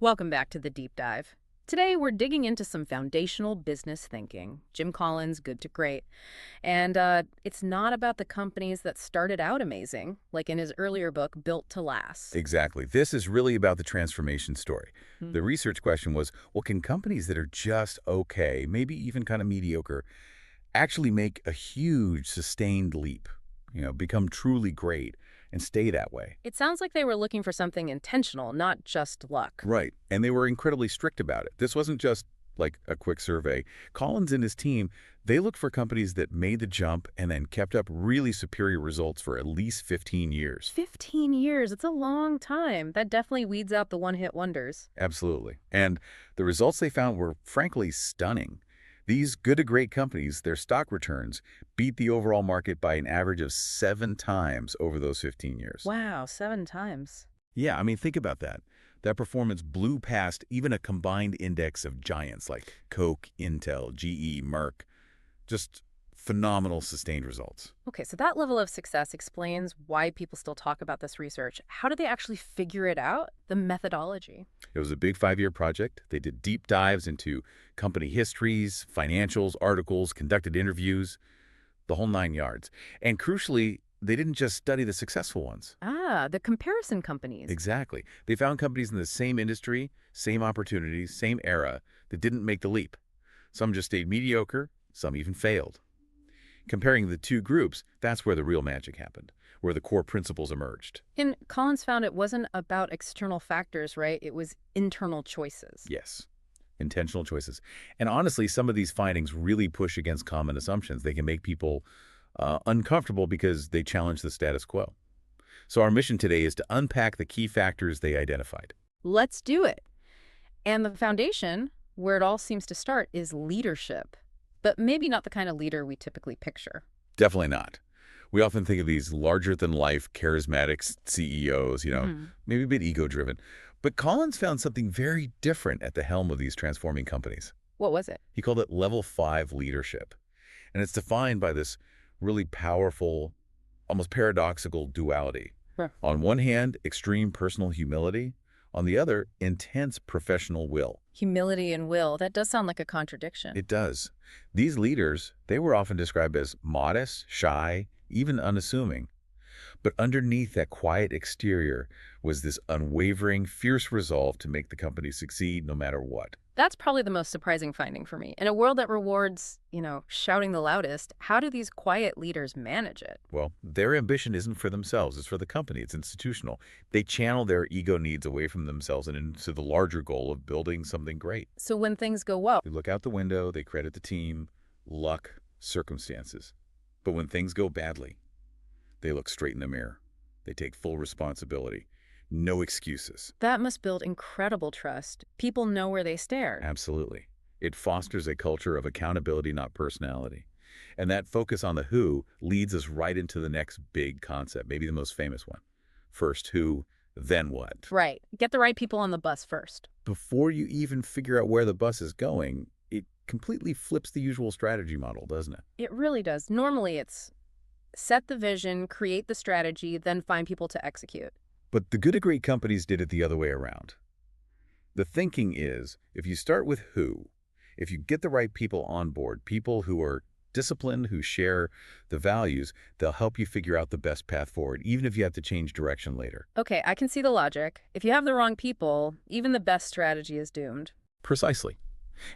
Welcome back to the Deep Dive. Today, we're digging into some foundational business thinking. Jim Collins, Good to Great. And it's not about the companies that started out amazing, like in his earlier book, Built to Last. Exactly. This is really about the transformation story. Hmm. The research question was, well, can companies that are just okay, maybe even kind of mediocre, actually make a huge sustained leap, become truly great and stay that way? It sounds like they were looking for something intentional, not just luck. Right. And they were incredibly strict about it. This wasn't just like a quick survey. Collins and his team, they looked for companies that made the jump and then kept up really superior results for at least 15 years. 15 years, it's a long time. That definitely weeds out the one-hit wonders. Absolutely. And the results they found were frankly stunning. These good to great companies, their stock returns beat the overall market by an average of 7 times over those 15 years. Wow, 7 times. Yeah, I mean, think about that. That performance blew past even a combined index of giants like Coke, Intel, GE, Merck. Just phenomenal sustained results. Okay, so that level of success explains why people still talk about this research. How do they actually figure it out? The methodology. It was a big 5-year project. They did deep dives into company histories, financials, articles, conducted interviews, the whole 9 yards. And crucially, they didn't just study the successful ones. Ah, the comparison companies. Exactly. They found companies in the same industry, same opportunities, same era that didn't make the leap. Some just stayed mediocre, some even failed. Comparing the two groups, that's where the real magic happened, where the core principles emerged. And Collins found it wasn't about external factors, right? It was internal choices. Yes, intentional choices. And honestly, some of these findings really push against common assumptions. They can make people uncomfortable because they challenge the status quo. So our mission today is to unpack the key factors they identified. Let's do it. And the foundation, where it all seems to start, is leadership. But maybe not the kind of leader we typically picture. Definitely not. We often think of these larger-than-life, charismatic CEOs, maybe a bit ego-driven. But Collins found something very different at the helm of these transforming companies. What was it? He called it level 5 leadership. And it's defined by this really powerful, almost paradoxical duality. Huh. On one hand, extreme personal humility. On the other, intense professional will. Humility and will. That does sound like a contradiction. It does. These leaders, they were often described as modest, shy, even unassuming. But underneath that quiet exterior was this unwavering, fierce resolve to make the company succeed no matter what. That's probably the most surprising finding for me. In a world that rewards, shouting the loudest, how do these quiet leaders manage it? Well, their ambition isn't for themselves, it's for the company, it's institutional. They channel their ego needs away from themselves and into the larger goal of building something great. So when things go well, They look out the window, they credit the team, luck, circumstances. But when things go badly, they look straight in the mirror. They take full responsibility. No excuses. that must build incredible trust. People know where they stand. Absolutely. It fosters a culture of accountability, not personality. And that focus on the who leads us right into the next big concept, maybe the most famous one. First who, then what? Right. Get the right people on the bus first. Before you even figure out where the bus is going, it completely flips the usual strategy model, doesn't it? It really does. Normally it's set the vision, create the strategy, then find people to execute. But the good to great companies did it the other way around. The thinking is, if you start with who, if you get the right people on board, people who are disciplined, who share the values, they'll help you figure out the best path forward, even if you have to change direction later. Okay, I can see the logic. If you have the wrong people, even the best strategy is doomed. Precisely.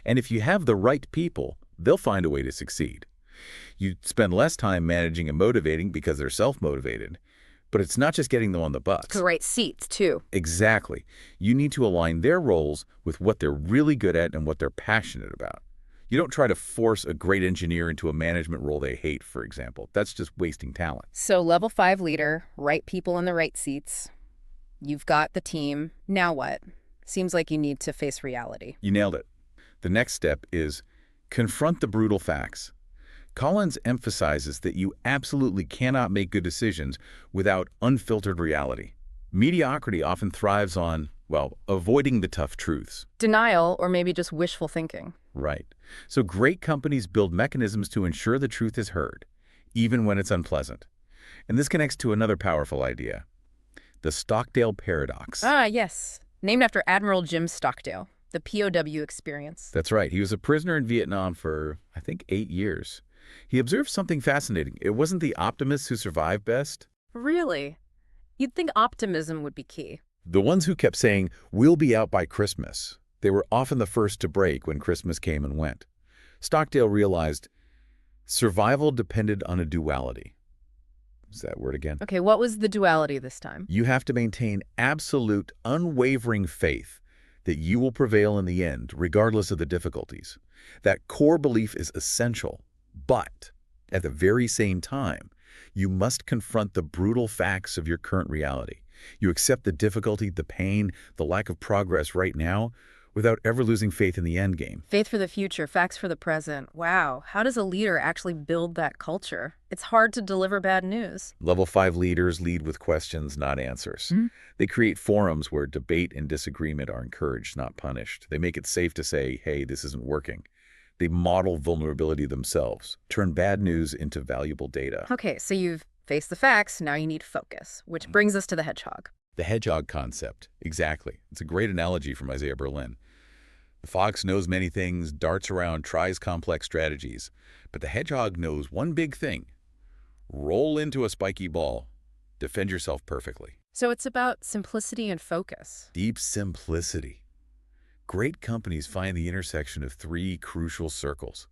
And if you have the right people, they'll find a way to succeed. You spend less time managing and motivating because they're self-motivated. But it's not just getting them on the bus. The right seats, too. Exactly. You need to align their roles with what they're really good at and what they're passionate about. You don't try to force a great engineer into a management role they hate, for example. That's just wasting talent. So level 5 leader, right people in the right seats. You've got the team. Now what? Seems like you need to face reality. You nailed it. The next step is confront the brutal facts. Collins emphasizes that you absolutely cannot make good decisions without unfiltered reality. Mediocrity often thrives on, avoiding the tough truths. Denial, or maybe just wishful thinking. Right. So great companies build mechanisms to ensure the truth is heard, even when it's unpleasant. And this connects to another powerful idea, the Stockdale paradox. Ah, yes. Named after Admiral Jim Stockdale, the POW experience. That's right. He was a prisoner in Vietnam for, I think, 8 years. He observed something fascinating. It wasn't the optimists who survived best. Really? You'd think optimism would be key. The ones who kept saying, we'll be out by Christmas. They were often the first to break when Christmas came and went. Stockdale realized survival depended on a duality. Is that word again? Okay, what was the duality this time? You have to maintain absolute, unwavering faith that you will prevail in the end, regardless of the difficulties. That core belief is essential, but at the very same time, you must confront the brutal facts of your current reality. You accept the difficulty, the pain, the lack of progress right now, without ever losing faith in the end game. Faith for the future, facts for the present. Wow, how does a leader actually build that culture? It's hard to deliver bad news. Level 5 leaders lead with questions, not answers. They create forums where debate and disagreement are encouraged, not punished. They make it safe to say, hey, this isn't working. They model vulnerability themselves, turn bad news into valuable data. Okay, so you've faced the facts, now you need focus, which brings us to the hedgehog. The hedgehog concept. Exactly. It's a great analogy from Isaiah Berlin. The fox knows many things, darts around, tries complex strategies. But the hedgehog knows one big thing. Roll into a spiky ball. Defend yourself perfectly. So it's about simplicity and focus. Deep simplicity. Great companies find the intersection of three crucial circles.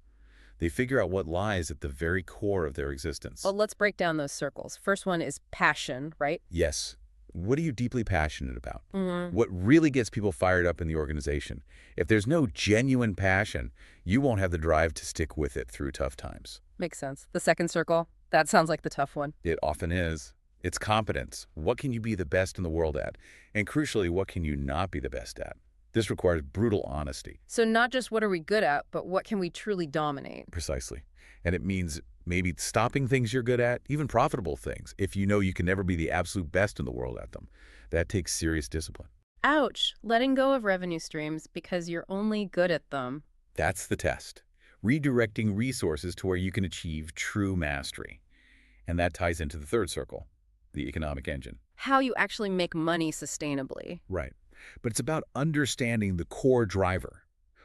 They figure out what lies at the very core of their existence. Well, let's break down those circles. First one is passion, right? Yes. What are you deeply passionate about? What really gets people fired up in the organization? If there's no genuine passion, you won't have the drive to stick with it through tough times. Makes sense. The second circle, that sounds like the tough one. It often is. It's competence. What can you be the best in the world at? And crucially, what can you not be the best at? This requires brutal honesty. So not just what are we good at, but what can we truly dominate? Precisely. And it means maybe stopping things you're good at, even profitable things, if you know you can never be the absolute best in the world at them. That takes serious discipline. Ouch, letting go of revenue streams because you're only good at them. That's the test. Redirecting resources to where you can achieve true mastery. And that ties into the third circle, the economic engine. How you actually make money sustainably. Right. But it's about understanding the core driver.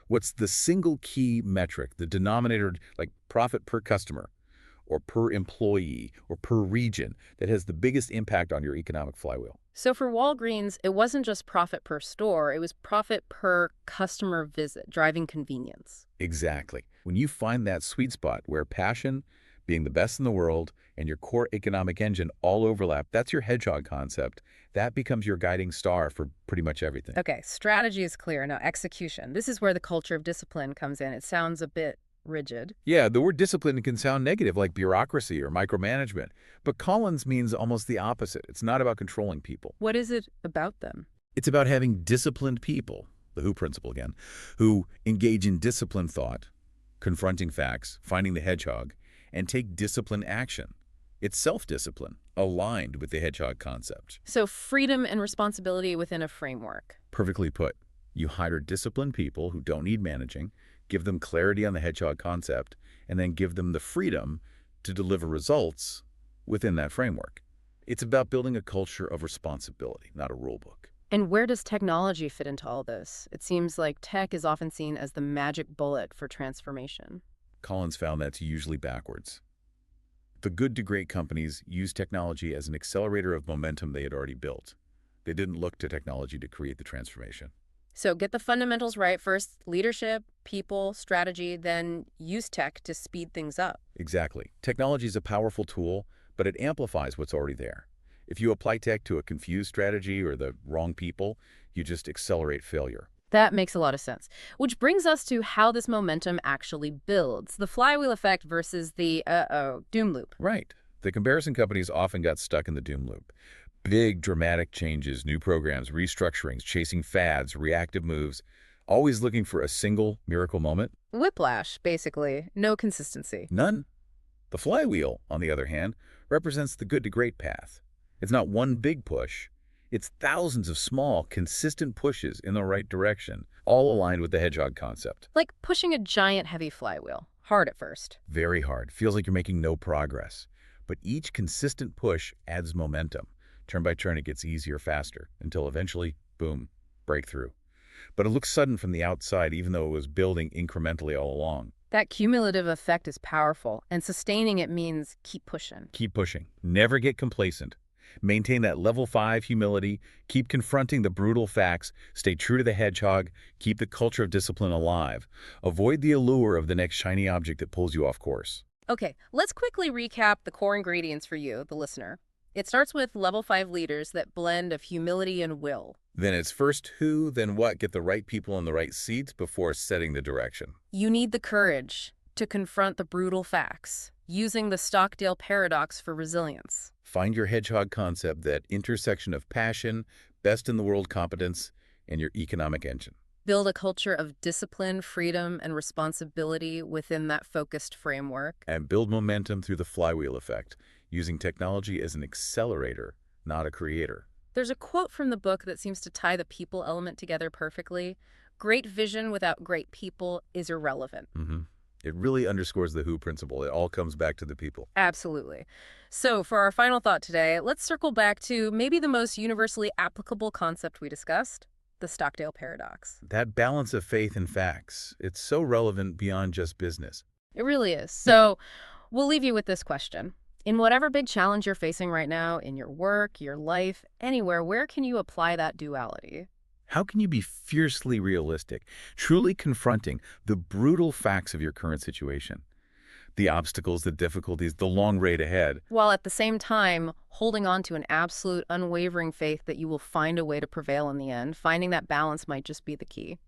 What's the single key metric, the denominator, like profit per customer, or per employee, or per region, that has the biggest impact on your economic flywheel? So for Walgreens, it wasn't just profit per store, it was profit per customer visit, driving convenience. Exactly. When you find that sweet spot where passion, being the best in the world, and your core economic engine all overlap, that's your hedgehog concept. That becomes your guiding star for pretty much everything. Okay, strategy is clear. Now execution. This is where the culture of discipline comes in. It sounds a bit rigid. Yeah, the word discipline can sound negative, like bureaucracy or micromanagement. But Collins means almost the opposite. It's not about controlling people. What is it about them? It's about having disciplined people, the Who principle again, who engage in disciplined thought, confronting facts, finding the hedgehog, and take disciplined action. It's self-discipline, aligned with the hedgehog concept. So freedom and responsibility within a framework. Perfectly put. You hire disciplined people who don't need managing, give them clarity on the hedgehog concept, and then give them the freedom to deliver results within that framework. It's about building a culture of responsibility, not a rule book. And where does technology fit into all this? It seems like tech is often seen as the magic bullet for transformation. Collins found that's usually backwards. The good to great companies use technology as an accelerator of momentum they had already built. They didn't look to technology to create the transformation. So get the fundamentals right first, leadership, people, strategy, then use tech to speed things up. Exactly. Technology is a powerful tool, but it amplifies what's already there. If you apply tech to a confused strategy or the wrong people, you just accelerate failure. That makes a lot of sense. Which brings us to how this momentum actually builds. The flywheel effect versus the, doom loop. Right. The comparison companies often got stuck in the doom loop. Big, dramatic changes, new programs, restructurings, chasing fads, reactive moves, always looking for a single miracle moment. Whiplash, basically. No consistency. None. The flywheel, on the other hand, represents the good to great path. It's not one big push. It's thousands of small, consistent pushes in the right direction, all aligned with the hedgehog concept. Like pushing a giant heavy flywheel. Hard at first. Very hard. Feels like you're making no progress. But each consistent push adds momentum. Turn by turn, it gets easier faster, until eventually, boom, breakthrough. But it looks sudden from the outside, even though it was building incrementally all along. That cumulative effect is powerful, and sustaining it means keep pushing. Keep pushing. Never get complacent. Maintain that level 5 humility. Keep confronting the brutal facts. Stay true to the hedgehog. Keep the culture of discipline alive. Avoid the allure of the next shiny object that pulls you off course. Okay, let's quickly recap the core ingredients for you, the listener. It starts with level 5 leaders that blend of humility and will. Then it's first who, then what. Get the right people in the right seats before setting the direction. You need the courage to confront the brutal facts, using the Stockdale paradox for resilience. Find your hedgehog concept, that intersection of passion, best-in-the-world competence, and your economic engine. Build a culture of discipline, freedom, and responsibility within that focused framework. And build momentum through the flywheel effect, using technology as an accelerator, not a creator. There's a quote from the book that seems to tie the people element together perfectly. Great vision without great people is irrelevant. It really underscores the who principle. It all comes back to the people. Absolutely. So for our final thought today, let's circle back to maybe the most universally applicable concept we discussed, the Stockdale paradox. That balance of faith and facts, it's so relevant beyond just business. It really is. So we'll leave you with this question. In whatever big challenge you're facing right now, in your work, your life, anywhere, where can you apply that duality? How can you be fiercely realistic, truly confronting the brutal facts of your current situation? The obstacles, the difficulties, the long road ahead. While at the same time, holding on to an absolute unwavering faith that you will find a way to prevail in the end. Finding that balance might just be the key.